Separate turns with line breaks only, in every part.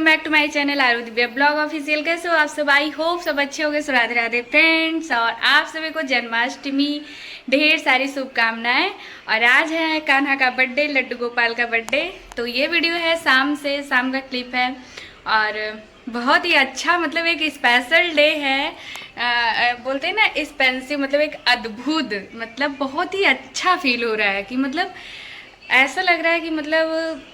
Back to my channel Aaru Divya blog official. कैसे हो आप सब? आई होप सब अच्छे होंगे। सो राधे राधे फ्रेंड्स, और आप सभी को जन्माष्टमी ढेर सारी शुभकामनाएं। और आज है कान्हा का बर्थडे, लड्डू गोपाल का बर्थडे। तो ये वीडियो है शाम का क्लिप है और बहुत ही अच्छा, मतलब एक स्पेशल डे है। बोलते हैं ना एक्सपेंसिव, मतलब एक अद्भुत, मतलब बहुत ही अच्छा फील हो रहा है कि मतलब ऐसा लग रहा है कि मतलब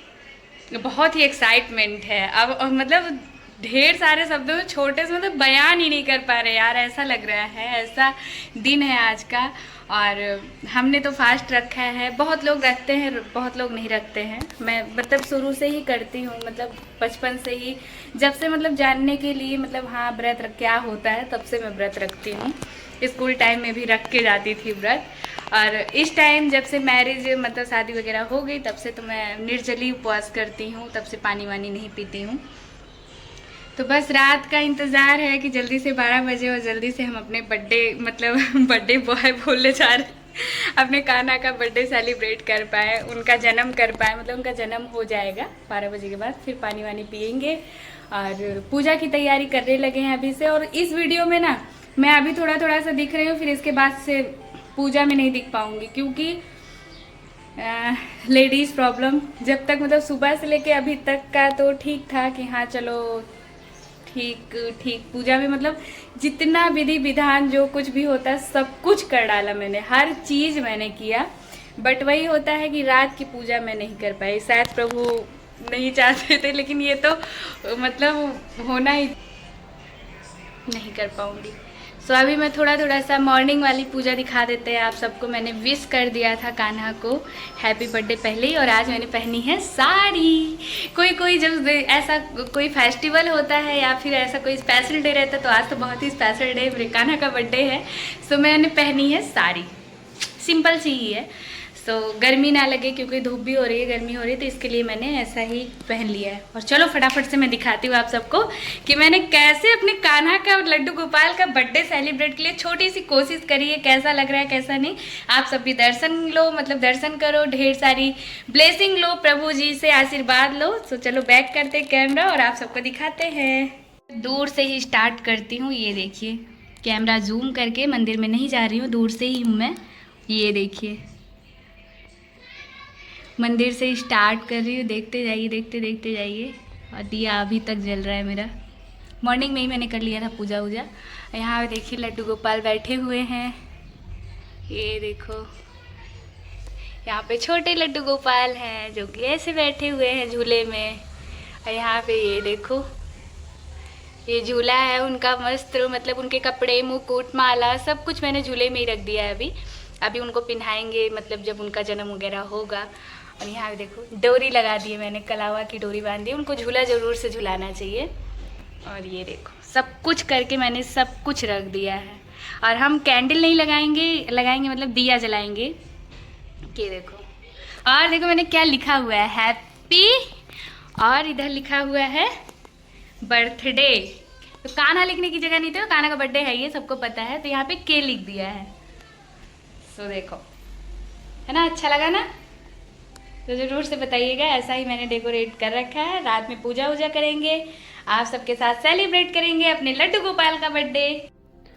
बहुत ही एक्साइटमेंट है। अब मतलब ढेर सारे शब्दों में छोटे से मतलब बयान ही नहीं कर पा रहे यार, ऐसा लग रहा है। ऐसा दिन है आज का। और हमने तो फास्ट रखा है। बहुत लोग रखते हैं, बहुत लोग नहीं रखते हैं। मैं मतलब शुरू से ही करती हूँ, मतलब बचपन से ही, जब से मतलब जानने के लिए, मतलब हाँ व्रत क्या होता है, तब से मैं व्रत रखती हूँ। स्कूल टाइम में भी रख के जाती थी व्रत। और इस टाइम जब से मैरिज, मतलब शादी वगैरह हो गई, तब से तो मैं निर्जली उपवास करती हूँ। तब से पानी वानी नहीं पीती हूँ। तो बस रात का इंतज़ार है कि जल्दी से 12 बजे और जल्दी से हम अपने बर्थडे, मतलब बर्थडे बॉय बोलने जा रहे, अपने कान्हा का बर्थडे सेलिब्रेट कर पाए, उनका जन्म कर पाए। मतलब उनका जन्म हो जाएगा 12 बजे के बाद, फिर पानी वानी पियेंगे और पूजा की तैयारी करने लगे हैं अभी से। और इस वीडियो में ना मैं अभी थोड़ा थोड़ा सा दिख रही हूँ, फिर इसके बाद से पूजा में नहीं दिख पाऊँगी, क्योंकि लेडीज़ प्रॉब्लम। जब तक मतलब सुबह से लेके अभी तक का तो ठीक था कि हाँ चलो ठीक ठीक, पूजा में मतलब जितना विधि विधान जो कुछ भी होता है सब कुछ कर डाला मैंने, हर चीज़ मैंने किया। बट वही होता है कि रात की पूजा मैं नहीं कर पाई। शायद प्रभु नहीं चाहते थे, लेकिन ये तो मतलब होना ही, नहीं कर पाऊँगी। सो अभी मैं थोड़ा थोड़ा सा मॉर्निंग वाली पूजा दिखा देते हैं आप सबको। मैंने विश कर दिया था कान्हा को हैप्पी बर्थडे पहले ही, और आज मैंने पहनी है साड़ी। कोई कोई जब ऐसा कोई फेस्टिवल होता है या फिर ऐसा कोई स्पेशल डे रहता है, तो आज तो बहुत ही स्पेशल डे, मेरे कान्हा का बर्थडे है। सो मैंने पहनी है साड़ी, सिंपल सी ही है। सो गर्मी ना लगे, क्योंकि धूप भी हो रही है, गर्मी हो रही है, तो इसके लिए मैंने ऐसा ही पहन लिया है। और चलो फटाफट से मैं दिखाती हूँ आप सबको कि मैंने कैसे अपने कान्हा का और लड्डू गोपाल का बर्थडे सेलिब्रेट के लिए छोटी सी कोशिश करी है। कैसा लग रहा है कैसा नहीं, आप सब भी दर्शन लो, मतलब दर्शन करो, ढेर सारी ब्लेसिंग लो, प्रभु जी से आशीर्वाद लो। सो चलो बैक करते कैमरा और आप सबको दिखाते हैं। दूर से ही स्टार्ट करती हूँ। ये देखिए, कैमरा जूम करके, मंदिर में नहीं जा रही हूँ, दूर से ही हूँ मैं। ये देखिए, मंदिर से स्टार्ट कर रही हूँ, देखते जाइए देखते देखते जाइए। और दिया अभी तक जल रहा है मेरा। मॉर्निंग में ही मैंने कर लिया था पूजा वूजा। यहाँ पे देखिए लड्डू गोपाल बैठे हुए हैं, ये देखो। यहाँ पे छोटे लड्डू गोपाल हैं जो कि ऐसे बैठे हुए हैं झूले में। और यहाँ पे ये देखो, ये झूला है उनका मस्त, मतलब उनके कपड़े, मुकुट, माला सब कुछ मैंने झूले में ही रख दिया है। अभी अभी उनको पिन्हाएंगे, मतलब जब उनका जन्म वगैरह होगा। और यहाँ पे देखो डोरी लगा दी है मैंने, कलावा की डोरी बांध दी। उनको झूला ज़रूर से झुलाना चाहिए। और ये देखो सब कुछ करके मैंने सब कुछ रख दिया है। और हम कैंडल नहीं लगाएंगे मतलब दिया जलाएंगे। ये देखो, और देखो मैंने क्या लिखा हुआ है, हैप्पी, और इधर लिखा हुआ है बर्थडे। तो कान्हा लिखने की जगह नहीं थी, कान्हा का बर्थडे है ये सबको पता है, तो यहाँ पे के लिख दिया है। सो देखो, है ना, अच्छा लगा ना? तो ज़रूर से बताइएगा। ऐसा ही मैंने डेकोरेट कर रखा है। रात में पूजा वूजा करेंगे, आप सबके साथ सेलिब्रेट करेंगे अपने लड्डू गोपाल का बर्थडे।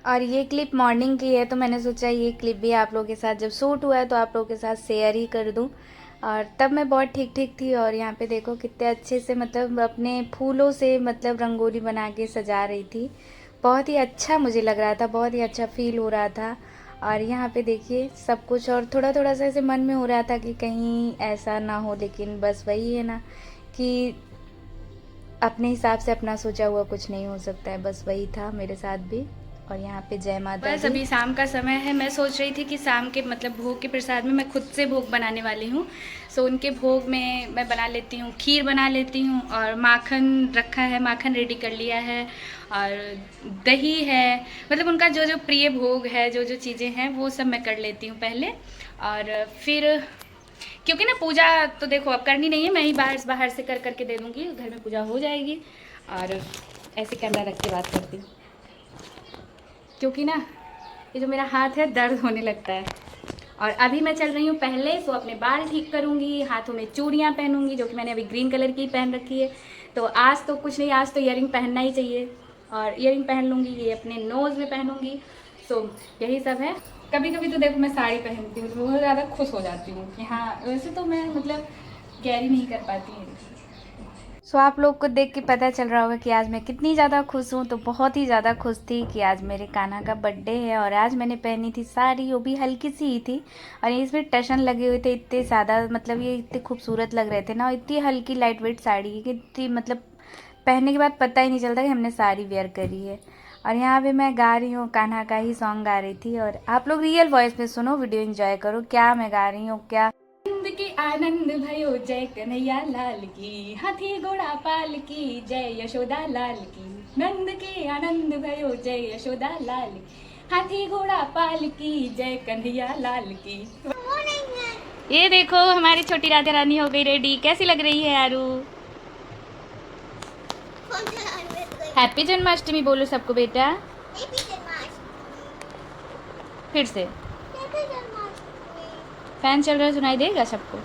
और ये क्लिप मॉर्निंग की है, तो मैंने सोचा ये क्लिप भी आप लोगों के साथ जब शूट हुआ है तो आप लोगों के साथ शेयर ही कर दूं। और तब मैं बहुत ठीक ठीक थी। और यहाँ पे देखो कितने अच्छे से, मतलब अपने फूलों से मतलब रंगोली बना के सजा रही थी। बहुत ही अच्छा मुझे लग रहा था, बहुत ही अच्छा फील हो रहा था। और यहाँ पे देखिए सब कुछ, और थोड़ा थोड़ा सा ऐसे मन में हो रहा था कि कहीं ऐसा ना हो, लेकिन बस वही है ना कि अपने हिसाब से अपना सोचा हुआ कुछ नहीं हो सकता है। बस वही था मेरे साथ भी। और यहाँ पे जय माता दी। बस अभी शाम का समय है। मैं सोच रही थी कि शाम के मतलब भोग के प्रसाद में मैं खुद से भोग बनाने वाली हूँ। सो उनके भोग में मैं बना लेती हूँ, खीर बना लेती हूँ, और माखन रखा है, माखन रेडी कर लिया है, और दही है, मतलब उनका जो जो प्रिय भोग है, जो जो चीज़ें हैं वो सब मैं कर लेती हूँ पहले। और फिर क्योंकि ना पूजा तो देखो अब करनी नहीं है, मैं ही बाहर से कर करके दे दूँगी, घर में पूजा हो जाएगी। और ऐसे कैमरा रख के बात करती हूँ, क्योंकि ना ये जो मेरा हाथ है दर्द होने लगता है। और अभी मैं चल रही हूँ पहले, सो अपने बाल ठीक करूँगी, हाथों में चूड़ियाँ पहनूंगी, जो कि मैंने अभी ग्रीन कलर की पहन रखी है। तो आज तो कुछ नहीं, आज तो ईयरिंग पहनना ही चाहिए और ईयरिंग पहन लूँगी, ये अपने नोज़ में पहनूँगी। सो यही सब है। कभी कभी तो देखो मैं साड़ी पहनती हूँ तो बहुत ज़्यादा खुश हो जाती हूँ कि हाँ, वैसे तो मैं मतलब कैरी नहीं कर पाती हूँ। सो आप लोग को देख के पता चल रहा होगा कि आज मैं कितनी ज़्यादा खुश हूँ। तो बहुत ही ज़्यादा खुश थी कि आज मेरे कान्हा का बर्थडे है और आज मैंने पहनी थी साड़ी, वो भी हल्की सी ही थी और इसमें टशन लगे हुए थे इतने ज़्यादा, मतलब ये इतने खूबसूरत लग रहे थे ना। इतनी हल्की लाइट वेट साड़ी कि इतनी मतलब पहनने के बाद पता ही नहीं चलता कि हमने साड़ी वेयर करी है। और यहाँ पे मैं गा रही हूँ, कान्हा का ही सॉन्ग गा रही थी। और आप लोग रियल वॉइस में सुनो, वीडियो एंजॉय करो क्या मैं गा रही हूँ क्या। नंद के आनंद भयो जय कन्हैया लाल की, हाथी घोड़ा पाल की जय यशोदा लाल की। नंद के आनंद भयो जय यशोदा लाल की, हाथी घोड़ा पाल की जय कन्हैया लाल की। ये देखो हमारी छोटी राधा रानी हो गई रेडी। कैसी लग रही है आरू? हैप्पी जन्माष्टमी बोलो सबको बेटा, फिर से। फैन चल रहा है, सुनाई देगा सबको।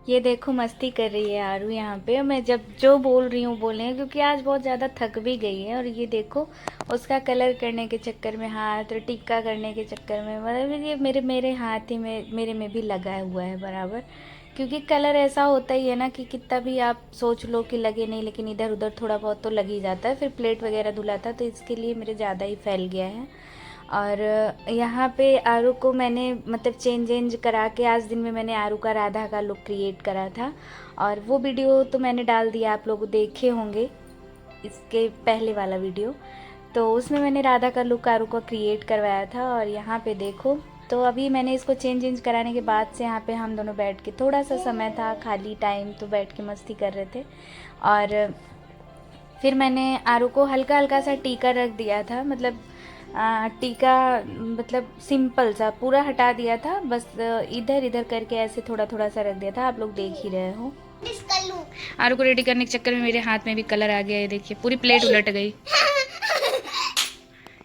ये देखो मस्ती कर रही है आरू यहाँ पे। मैं जब जो बोल रही हूँ बोले, क्योंकि आज बहुत ज़्यादा थक भी गई है। और ये देखो उसका कलर करने के चक्कर में हाथ, और टिक्का करने के चक्कर में, मतलब ये मेरे हाथ ही में, मेरे में भी लगा हुआ है बराबर। क्योंकि कलर ऐसा होता ही है ना कि कितना भी आप सोच लो कि लगे नहीं, लेकिन इधर उधर थोड़ा बहुत तो लग ही जाता है। फिर प्लेट वगैरह धुलाता, तो इसके लिए मेरे ज़्यादा ही फैल गया है। और यहाँ पे आरू को मैंने मतलब चेंज करा के, आज दिन में मैंने आरू का राधा का लुक क्रिएट करा था। और वो वीडियो तो मैंने डाल दिया, आप लोग देखे होंगे इसके पहले वाला वीडियो। तो उसमें मैंने राधा का लुक आरू को क्रिएट करवाया था। और यहाँ पे देखो, तो अभी मैंने इसको चेंज कराने के बाद से यहाँ पे हम दोनों बैठ के, थोड़ा सा समय था खाली टाइम, तो बैठ के मस्ती कर रहे थे। और फिर मैंने आरू को हल्का हल्का सा टीका रख दिया था, मतलब टीका मतलब सिंपल सा पूरा हटा दिया था, बस इधर इधर करके ऐसे थोड़ा थोड़ा सा रख दिया था। आप लोग देख ही रहे हो। आरू को रेडी करने के चक्कर में मेरे हाथ में भी कलर आ गया, ये देखिए पूरी प्लेट उलट गई।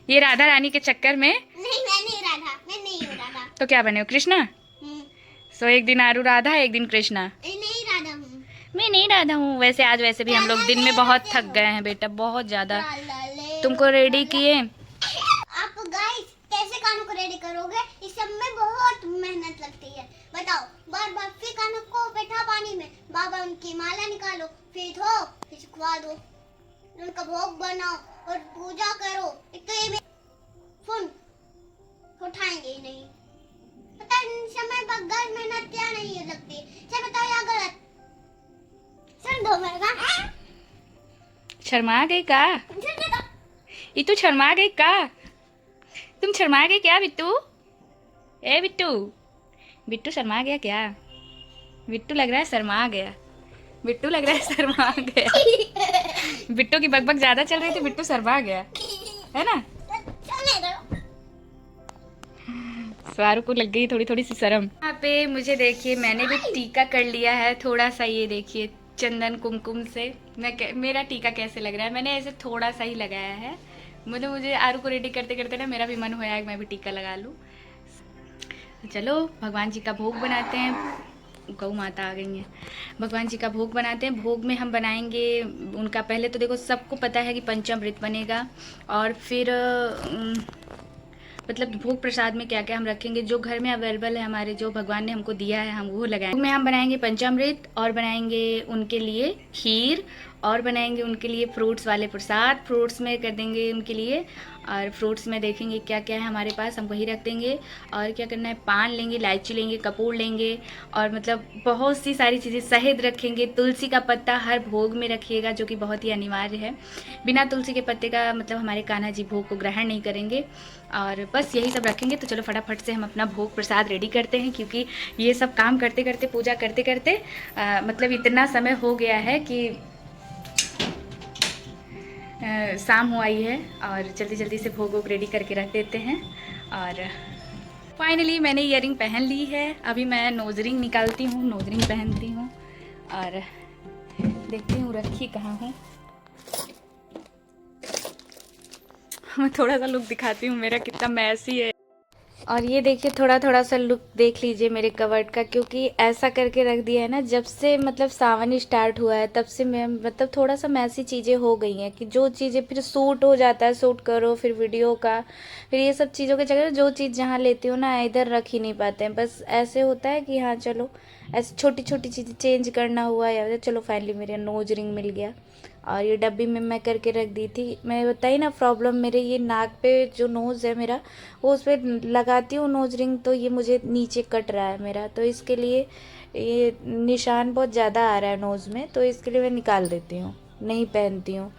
ये राधा रानी के चक्कर में। नहीं मैं नहीं राधा। तो क्या बने हो, कृष्णा? सो एक दिन आरू राधा, एक दिन कृष्णा। नहीं राधा हूँ मैं, नहीं राधा हूँ। वैसे आज वैसे भी हम लोग दिन में बहुत थक गए हैं बेटा, बहुत ज़्यादा। तुमको रेडी किए।
आप गाइस कैसे कानों को रेडी करोगे? इस सब में बहुत मेहनत लगती है। बताओ, बार बार फिर कानों को बैठा पानी में, बाबा उनकी माला निकालो, फिर धो, फिर सुखवा दो, उनका भोग बनाओ और पूजा करो। एक तो ये फोन उठाएंगे ही नहीं। पता इन समय बगैर मेहनत क्या नहीं लगती। चल बताओ या गलत? सर दो मेरा।
शर्मा गई का? ये तो शर्मा गई का? तुम शर्मा गई क्या बिट्टू? ए बिट्टू, बिट्टू शर्मा गया क्या? बिट्टू लग रहा है शर्मा गया। बिट्टू लग रहा है शर्मा गया। बिट्टू की बकबक ज्यादा चल रही थी, बिट्टू शर्मा गया है ना। स्वारू को लग गई थोड़ी थोड़ी सी शर्म। यहाँ पे मुझे देखिए, मैंने भी टीका कर लिया है थोड़ा सा। ये देखिए चंदन कुमकुम से मेरा टीका कैसे लग रहा है। मैंने ऐसे थोड़ा सा ही लगाया है, मतलब मुझे आरू को रेडी करते करते ना मेरा भी मन होया कि मैं भी टीका लगा लूँ। चलो भगवान जी का भोग बनाते हैं। गौ माता आ गई हैं। भगवान जी का भोग बनाते हैं। भोग में हम बनाएंगे उनका, पहले तो देखो सबको पता है कि पंचामृत बनेगा। और फिर मतलब भोग प्रसाद में क्या क्या हम रखेंगे, जो घर में अवेलेबल है हमारे, जो भगवान ने हमको दिया है हम वो लगाएंगे। में हम बनाएंगे पंचामृत, और बनाएंगे उनके लिए खीर, और बनाएंगे उनके लिए फ्रूट्स वाले प्रसाद। फ्रूट्स में कर देंगे उनके लिए, और फ्रूट्स में देखेंगे क्या क्या है हमारे पास, हम वही रख देंगे। और क्या करना है, पान लेंगे, इलायची लेंगे, कपूर लेंगे, और मतलब बहुत सी सारी चीज़ें, शहद रखेंगे। तुलसी का पत्ता हर भोग में रखिएगा, जो कि बहुत ही अनिवार्य है। बिना तुलसी के पत्ते का मतलब हमारे कान्हा जी भोग को ग्रहण नहीं करेंगे। और बस यही सब रखेंगे। तो चलो फटाफट से हम अपना भोग प्रसाद रेडी करते हैं, क्योंकि ये सब काम करते करते, पूजा करते करते मतलब इतना समय हो गया है कि शाम हो आई है। और जल्दी जल्दी से भोग वोग रेडी करके रख देते हैं। और फाइनली मैंने ईयरिंग पहन ली है। अभी मैं नोज रिंग निकालती हूँ, नोज रिंग पहनती हूँ और देखती हूँ रखी कहाँ हूँ। मैं थोड़ा सा लुक दिखाती हूँ मेरा कितना मैसी है। और ये देखिए थोड़ा थोड़ा सा लुक देख लीजिए मेरे कवर्ड का, क्योंकि ऐसा करके रख दिया है ना, जब से मतलब सावन स्टार्ट हुआ है तब से मैं मतलब थोड़ा सा मैसी चीज़ें हो गई हैं कि जो चीज़ें फिर सूट हो जाता है, सूट करो फिर वीडियो का, फिर ये सब चीज़ों के चक्कर में जो चीज़ जहाँ लेती हूँ ना इधर रख ही नहीं पाते हैं। बस ऐसे होता है कि हाँ चलो ऐसे छोटी छोटी चीज़ें चेंज करना हुआ या चलो फाइनली मेरे नोज रिंग मिल गया। और ये डब्बी में मैं करके रख दी थी। मैं बताई ना प्रॉब्लम मेरे ये नाक पे जो नोज़ है मेरा, वो उस पर लगाती हूँ नोज रिंग तो ये मुझे नीचे कट रहा है मेरा, तो इसके लिए ये निशान बहुत ज़्यादा आ रहा है नोज़ में, तो इसके लिए मैं निकाल देती हूँ, नहीं पहनती हूँ।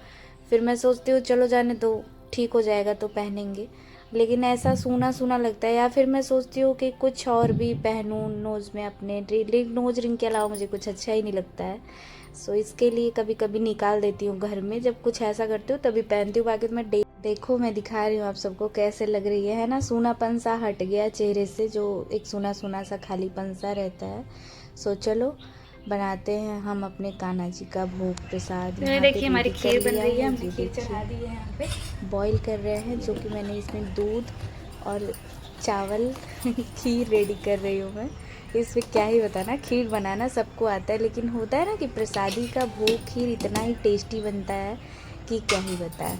फिर मैं सोचती हूँ चलो जाने दो, ठीक हो जाएगा तो पहनेंगे, लेकिन ऐसा सूना सूना लगता है। या फिर मैं सोचती हूँ कि कुछ और भी पहनूँ नोज़ में अपने, नोज रिंग के अलावा मुझे कुछ अच्छा ही नहीं लगता है। सो इसके लिए कभी कभी निकाल देती हूँ घर में, जब कुछ ऐसा करती हूँ तभी पहनती हूँ, बाकी तो मैं देखो मैं दिखा रही हूँ आप सबको कैसे लग रही है ना, सूनापन सा हट गया चेहरे से, जो एक सूना सूना सा खालीपन सा रहता है। सो चलो बनाते हैं हम अपने कान्हा जी का भोग प्रसाद। तो देखिए हमारी खीर बन रही है, हमने खीर चढ़ा दी है यहाँ पे,
बॉईल कर रहे हैं, जो कि मैंने इसमें दूध और चावल खीर रेडी कर रही हूँ मैं। इसमें क्या ही बताना, खीर बनाना सबको आता है, लेकिन होता है ना कि प्रसादी का भोग खीर इतना ही टेस्टी बनता है कि क्या ही बताएं।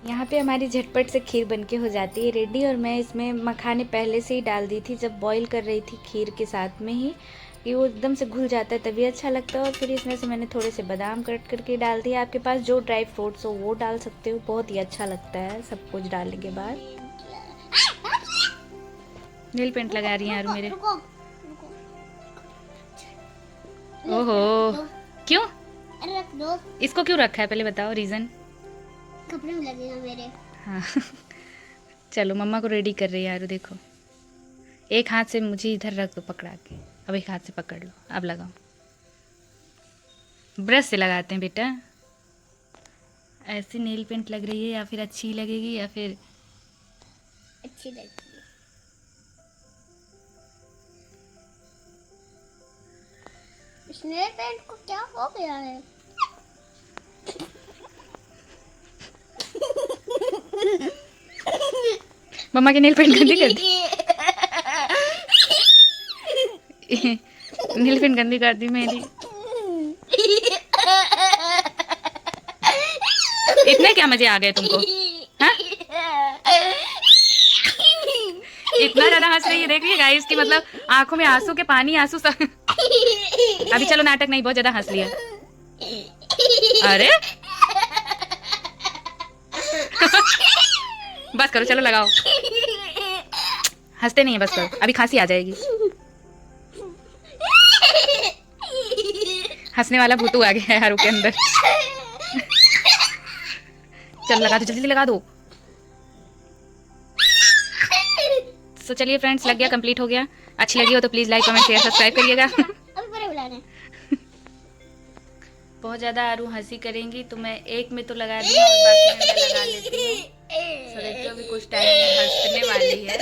यहाँ पे हमारी झटपट से खीर बनके हो जाती है रेडी, और मैं इसमें मखाने पहले से ही डाल दी थी जब बॉईल कर रही थी खीर के साथ में ही, कि वो एकदम से घुल जाता है तभी अच्छा लगता है। और फिर इसमें से मैंने थोड़े से बादाम कट करके डाल दिया, आपके पास जो ड्राई फ्रूट्स हो वो डाल सकते हो, बहुत ही अच्छा लगता है सब कुछ डालने के बाद।
नील पेंट लगा रही हैं यार मेरे।
रुको,
ओहो क्यों,
रख दो,
इसको क्यों रखा है पहले बताओ रीज़न।
कपड़े में लगेगा मेरे।
हाँ चलो मम्मा को रेडी कर रही है यार, देखो एक हाथ से मुझे इधर रख दो पकड़ा के, अब एक हाथ से पकड़ लो, अब लगाओ। ब्रश से लगाते हैं बेटा, ऐसी नेल पेंट लग रही है या फिर अच्छी लगेगी या फिर
अच्छी लगती है। इस नेल पेंट को क्या हो गया है?
मम्मा की नेल पेंट गंदी कर दी नेल पेंट गंदी कर दी मेरी। इतने क्या मजे आ गए तुमको, हाँ? इतना ज्यादा हंस रही है, देख रही है गाइस की मतलब आंखों में आंसू के पानी, आंसू सब। अभी चलो नाटक नहीं, बहुत ज्यादा हंस लिया। अरे बस करो, चलो लगाओ, हंसते नहीं है, बस करो, अभी खांसी आ जाएगी। हंसने वाला भूतू आ गया है हारू के अंदर। चल लगा दो, जल्दी लगा दो। तो चलिए फ्रेंड्स, लग गया, कंप्लीट हो गया। अच्छी लगी हो तो please like comment share subscribe करिएगा। बहुत ज़्यादा आरू हंसी करेंगी तो मैं एक में तो लगा दी और बाकी में मैं लगा लेती हूँ। तो देखिए अभी कुछ टाइम में हंसने वाली है।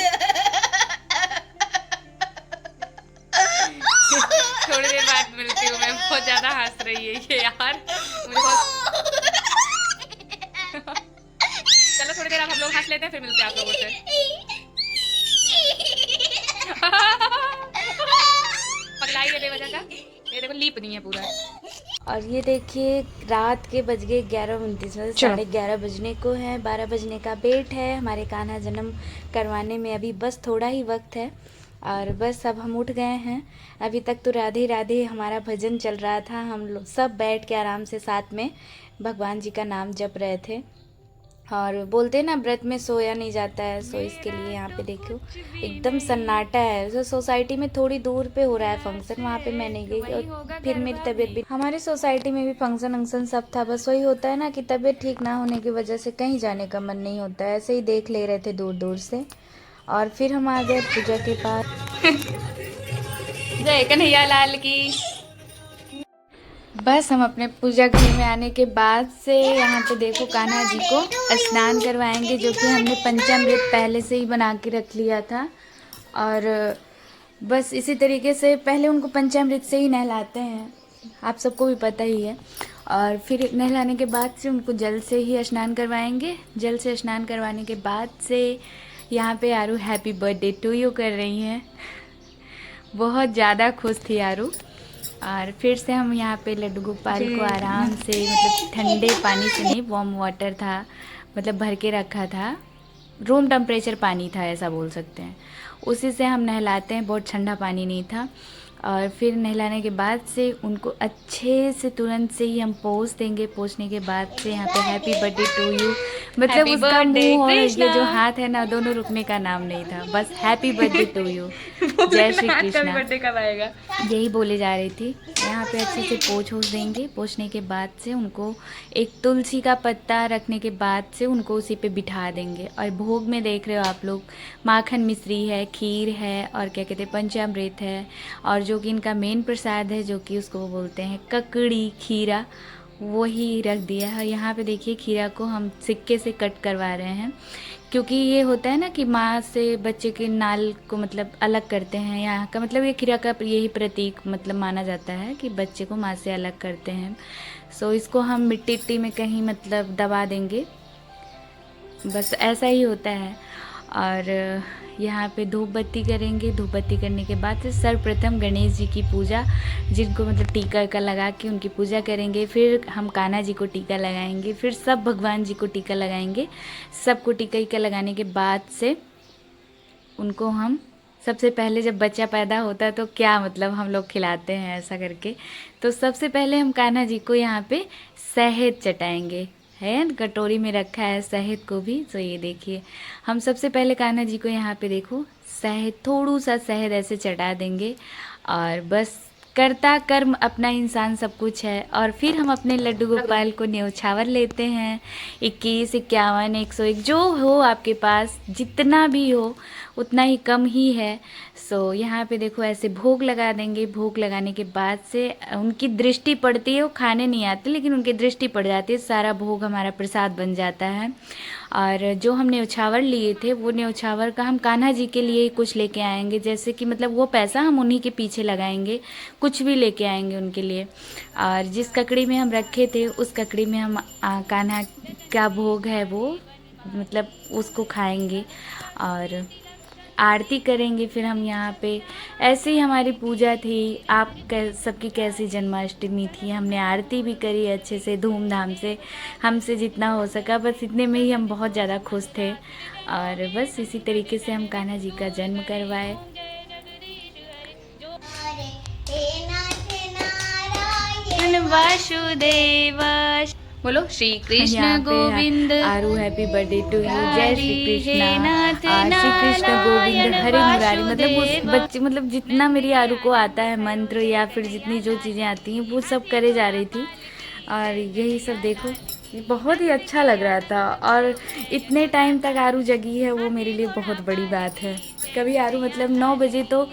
थोड़ी देर बाद मिलती हूँ मैं, बहुत ज़्यादा हंस रही है ये यार, मुझे बहुत। चलो थोड़ी देर अब हम लोग हंस लेते हैं, फिर मिलते हैं आप लोगों से। पगलाई है बेवजह का, ये देखो लीप नहीं है पूरा। और ये देखिए रात के बज गए 11:29, मतलब 11:30 बजने को है, 12 बजने का वेट है हमारे कान्हा जन्म करवाने में, अभी बस थोड़ा ही वक्त है। और बस अब हम उठ गए हैं। अभी तक तो राधे राधे हमारा भजन चल रहा था, हम लोग सब बैठ के आराम से साथ में भगवान जी का नाम जप रहे थे। और बोलते हैं ना व्रत में सोया नहीं जाता है, सो इसके लिए यहाँ पे देखो एकदम सन्नाटा है। जो सोसाइटी में थोड़ी दूर पे हो रहा है फंक्शन, वहाँ पे मैं नहीं गई और फिर मेरी तबीयत भी, हमारे सोसाइटी में भी फंक्शन वंक्शन सब था, बस वही होता है ना कि तबीयत ठीक ना होने की वजह से कहीं जाने का मन नहीं होता है, ऐसे ही देख ले रहे थे दूर दूर से। और फिर हम आ गए पूजा के पास। जय कन्हैया लाल की। बस हम अपने पूजा घर में आने के बाद से यहाँ पे देखो कान्हा जी को स्नान करवाएंगे, जो कि हमने पंचामृत पहले से ही बना के रख लिया था। और बस इसी तरीके से पहले उनको पंचामृत से ही नहलाते हैं। आप सबको भी पता ही है। और फिर नहलाने के बाद से उनको जल से ही स्नान करवाएंगे। जल से स्नान करवाने के बाद से यहाँ पे आरू हैप्पी बर्थडे टू यू कर रही हैं। बहुत ज़्यादा खुश थी आरू। और फिर से हम यहाँ पे लड्डू गोपाल को आराम से, मतलब ठंडे पानी से नहीं, वार्म वाटर था, मतलब भर के रखा था, रूम टेम्परेचर पानी था ऐसा बोल सकते हैं, उसी से हम नहलाते हैं। बहुत ठंडा पानी नहीं था। और फिर नहलाने के बाद से उनको अच्छे से तुरंत से ही हम पोंछ देंगे। पोंछने के बाद से यहाँ पे हैप्पी बर्थडे टू यू, मतलब उसका मुंह और ये जो हाथ है ना, दोनों रुकने का नाम नहीं था, बस हैप्पी बर्थडे टू यू, जय श्री कृष्णा, बर्थडे कब आएगा, यही बोले जा रही थी। यहाँ पे अच्छे से पोंछ देंगे। पोंछने के बाद से उनको एक तुलसी का पत्ता रखने के बाद से उनको उसी पे बिठा देंगे। और भोग में देख रहे हो आप लोग, माखन मिश्री है, खीर है, और क्या कहते हैं पंचामृत है, और जो कि इनका मेन प्रसाद है, जो कि उसको बोलते हैं ककड़ी खीरा, वो ही रख दिया है। यहाँ पे देखिए खीरा को हम सिक्के से कट करवा रहे हैं, क्योंकि ये होता है ना कि माँ से बच्चे के नाल को मतलब अलग करते हैं। यहाँ का मतलब ये खीरा का यही प्रतीक मतलब माना जाता है कि बच्चे को माँ से अलग करते हैं। सो इसको हम मिट्टी में कहीं मतलब दबा देंगे, बस ऐसा ही होता है। और यहाँ पे धूप बत्ती करेंगे। धूप बत्ती करने के बाद सर्वप्रथम गणेश जी की पूजा, जिनको मतलब टीका का लगा के उनकी पूजा करेंगे। फिर हम कान्हा जी को टीका लगाएंगे। फिर सब भगवान जी को टीका लगाएंगे। सबको टीका लगाने के बाद से उनको हम सबसे पहले, जब बच्चा पैदा होता है तो क्या मतलब हम लोग खिलाते हैं ऐसा करके, तो सबसे पहले हम कान्हा जी को यहाँ पे शहद चटाएंगे। है कटोरी में रखा है शहद को भी। तो ये देखिए हम सबसे पहले कान्हा जी को यहाँ पे देखो शहद, थोड़ा सा शहद ऐसे चटा देंगे। और बस करता कर्म अपना इंसान सब कुछ है। और फिर हम अपने लड्डू गोपाल को न्योछावर लेते हैं। 21, 51, 101 जो हो आपके पास, जितना भी हो उतना ही कम ही है। सो यहाँ पे देखो ऐसे भोग लगा देंगे। भोग लगाने के बाद से उनकी दृष्टि पड़ती है, वो खाने नहीं आते लेकिन उनकी दृष्टि पड़ जाती है, सारा भोग हमारा प्रसाद बन जाता है। और जो हम न्योछावर लिए थे, वो न्योछावर का हम कान्हा जी के लिए कुछ लेके आएंगे, जैसे कि मतलब वो पैसा हम उन्हीं के पीछे लगाएंगे, कुछ भी लेके आएंगे उनके लिए। और जिस ककड़ी में हम रखे थे उस ककड़ी में हम कान्हा का भोग है वो मतलब उसको खाएंगे और आरती करेंगे। फिर हम यहाँ पे ऐसे ही हमारी पूजा थी। आप सबकी कैसी जन्माष्टमी थी? हमने आरती भी करी अच्छे से, धूमधाम से, हमसे जितना हो सका, बस इतने में ही हम बहुत ज़्यादा खुश थे। और बस इसी तरीके से हम कान्हा जी का जन्म करवाए। वासुदेव बोलो श्री कृष्ण गोविंद। आरू हैप्पी बर्थडे टू यू, जय श्री कृष्ण। श्री कृष्ण गोविंद हरे मुरारी, मतलब उस बच्चे मतलब जितना मेरी आरू को आता है मंत्र या फिर जितनी जो चीज़ें आती हैं वो सब करे जा रही थी। और यही सब देखो बहुत ही अच्छा लग रहा था। और इतने टाइम तक आरू जगी है वो मेरे लिए बहुत बड़ी बात है। कभी आरू मतलब 9 बजे तो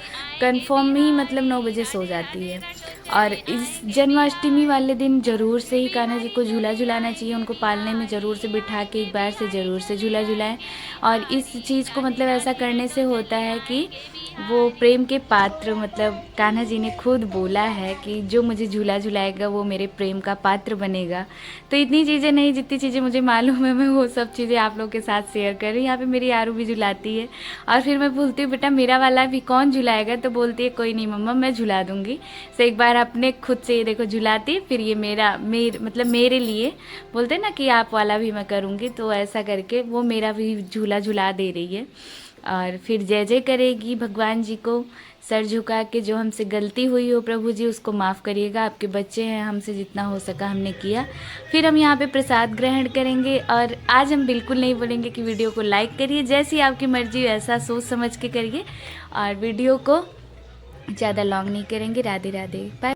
कंफर्म ही मतलब 9 बजे सो जाती है। और इस जन्माष्टमी वाले दिन ज़रूर से ही कान्हा जी को झूला झुलाना चाहिए। उनको पालने में ज़रूर से बिठा के एक बार से ज़रूर से झूला झुलाएं। और इस चीज़ को मतलब ऐसा करने से होता है कि वो प्रेम के पात्र, मतलब कान्हा जी ने खुद बोला है कि जो मुझे झूला झुलाएगा वो मेरे प्रेम का पात्र बनेगा। तो इतनी चीज़ें नहीं, जितनी चीज़ें मुझे मालूम है मैं वो सब चीज़ें आप लोग के साथ शेयर कर रही हूँ। यहाँ पे मेरी आरू भी झुलाती है। और फिर मैं बोलती हूँ बेटा मेरा वाला भी कौन झुलाएगा? तो बोलती है कोई नहीं मम्मा मैं झुला दूँगी। तो एक बार अपने खुद से ये देखो झुलाती है, फिर ये मतलब मेरे लिए बोलते हैं ना कि आप वाला भी मैं करूँगी, तो ऐसा करके वो मेरा भी झूला झुला दे रही है। और फिर जय जय करेगी भगवान जी को सर झुका के। जो हमसे गलती हुई हो प्रभु जी उसको माफ़ करिएगा, आपके बच्चे हैं, हमसे जितना हो सका हमने किया। फिर हम यहाँ पे प्रसाद ग्रहण करेंगे। और आज हम बिल्कुल नहीं बोलेंगे कि वीडियो को लाइक करिए, जैसी आपकी मर्जी ऐसा सोच समझ के करिए। और वीडियो को ज़्यादा लॉन्ग नहीं करेंगे। राधे राधे, बाय।